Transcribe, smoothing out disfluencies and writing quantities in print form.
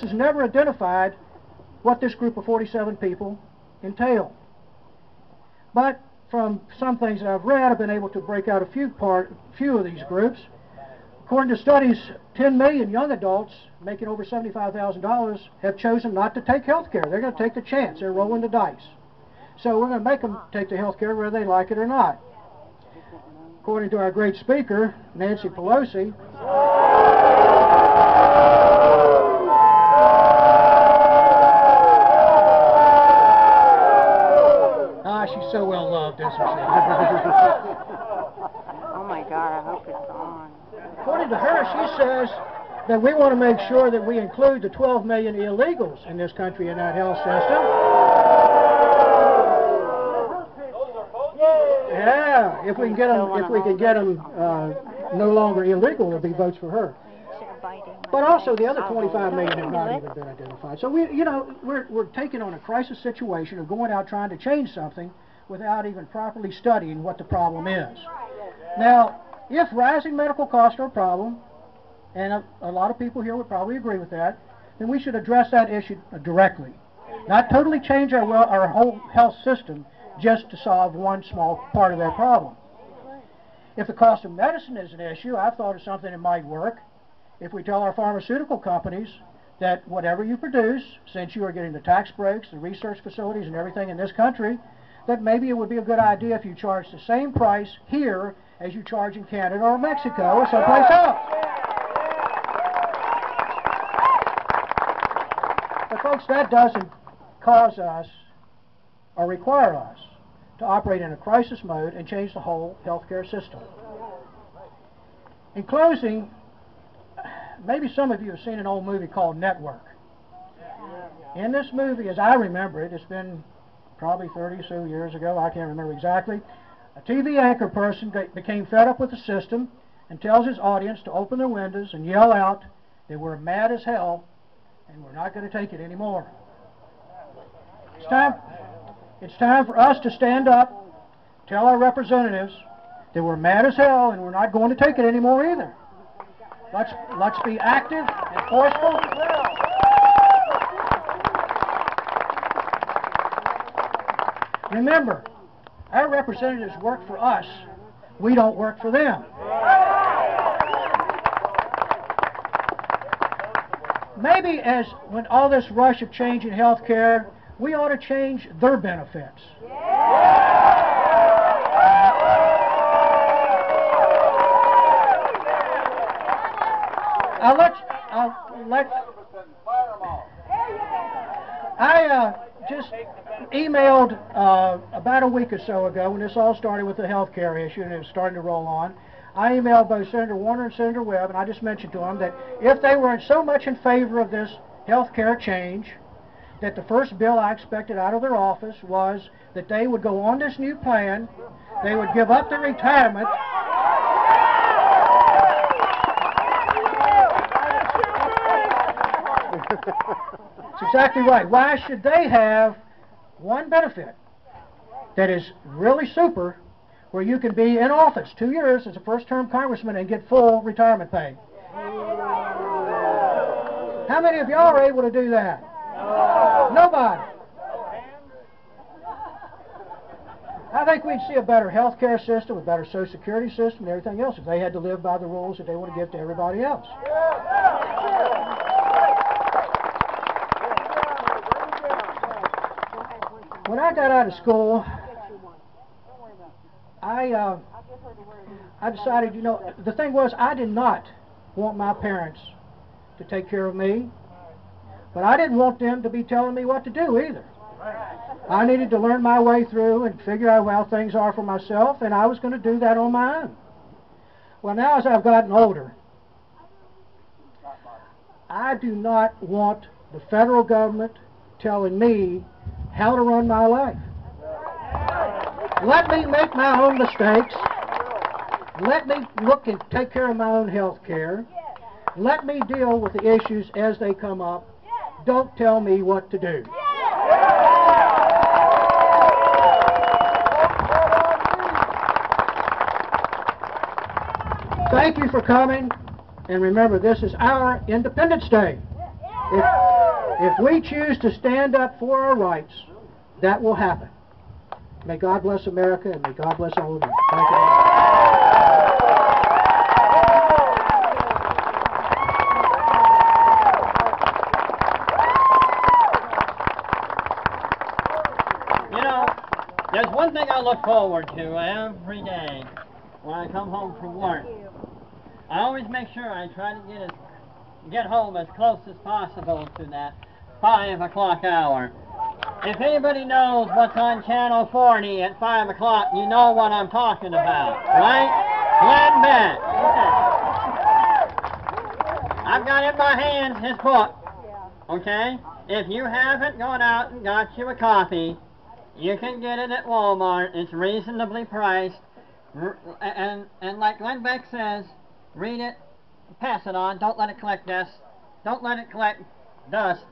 has never identified what this group of 47 people entail. But from some things that I've read, I've been able to break out a few of these groups. According to studies, 10 million young adults making over $75,000 have chosen not to take health care. They're going to take the chance. They're rolling the dice. So we're going to make them take the health care whether they like it or not. According to our great speaker, Nancy Pelosi, she's so well loved, isn't she? Oh my God, I hope it's on. According to her, she says that we want to make sure that we include the 12 million illegals in this country in that health system. Yeah, if we can get them, no longer illegal, it'll be votes for her. But also the other 25 million have not even been identified. So we're taking on a crisis situation of going out trying to change something without even properly studying what the problem is. Now, if rising medical costs are a problem, and a lot of people here would probably agree with that, then we should address that issue directly. Not totally change our whole health system just to solve one small part of that problem. If the cost of medicine is an issue, I've thought of something that might work. If we tell our pharmaceutical companies that whatever you produce, since you are getting the tax breaks, the research facilities and everything in this country, that maybe it would be a good idea if you charge the same price here as you charge in Canada or Mexico or someplace else. But folks, that doesn't cause us or require us to operate in a crisis mode and change the whole healthcare system. In closing, maybe some of you have seen an old movie called Network. In this movie, as I remember it, it's been probably 30 or so years ago, I can't remember exactly, a TV anchor person became fed up with the system and tells his audience to open their windows and yell out that we're mad as hell and we're not going to take it anymore. It's time for us to stand up, tell our representatives that we're mad as hell and we're not going to take it anymore either. Let's be active and forceful. Remember, our representatives work for us. We don't work for them. Maybe when all this rush of change in health care, we ought to change their benefits. I just emailed about a week or so ago, when this all started with the health care issue and it was starting to roll on, I emailed both Senator Warner and Senator Webb, and I just mentioned to them that if they weren't so much in favor of this health care change, that the first bill I expected out of their office was that they would go on this new plan, they would give up their retirement, That's exactly right. Why should they have one benefit that is really super, where you can be in office 2 years as a first-term congressman and get full retirement pay? How many of y'all are able to do that? Nobody. I think we'd see a better health care system, a better Social Security system, and everything else if they had to live by the rules that they want to give to everybody else. When I got out of school, I decided, the thing was, I did not want my parents to take care of me, but I didn't want them to be telling me what to do either. I needed to learn my way through and figure out how things are for myself, and I was going to do that on my own. Well, now as I've gotten older, I do not want the federal government telling me how to run my life. Let me make my own mistakes. Let me look and take care of my own health care. Let me deal with the issues as they come up. Don't tell me what to do. Thank you for coming, and remember, this is our Independence Day. If we choose to stand up for our rights, that will happen. May God bless America, and may God bless all of you. Thank you. You know, there's one thing I look forward to every day when I come home from work. I always make sure I try to get home as close as possible to that 5 o'clock hour. If anybody knows what's on Channel 40 at 5 o'clock, you know what I'm talking about, right? Glenn Beck. I've got in my hands his book, okay? If you haven't gone out and got you a copy, you can get it at Walmart. It's reasonably priced. And like Glenn Beck says, read it, pass it on, don't let it collect dust. Don't let it collect dust.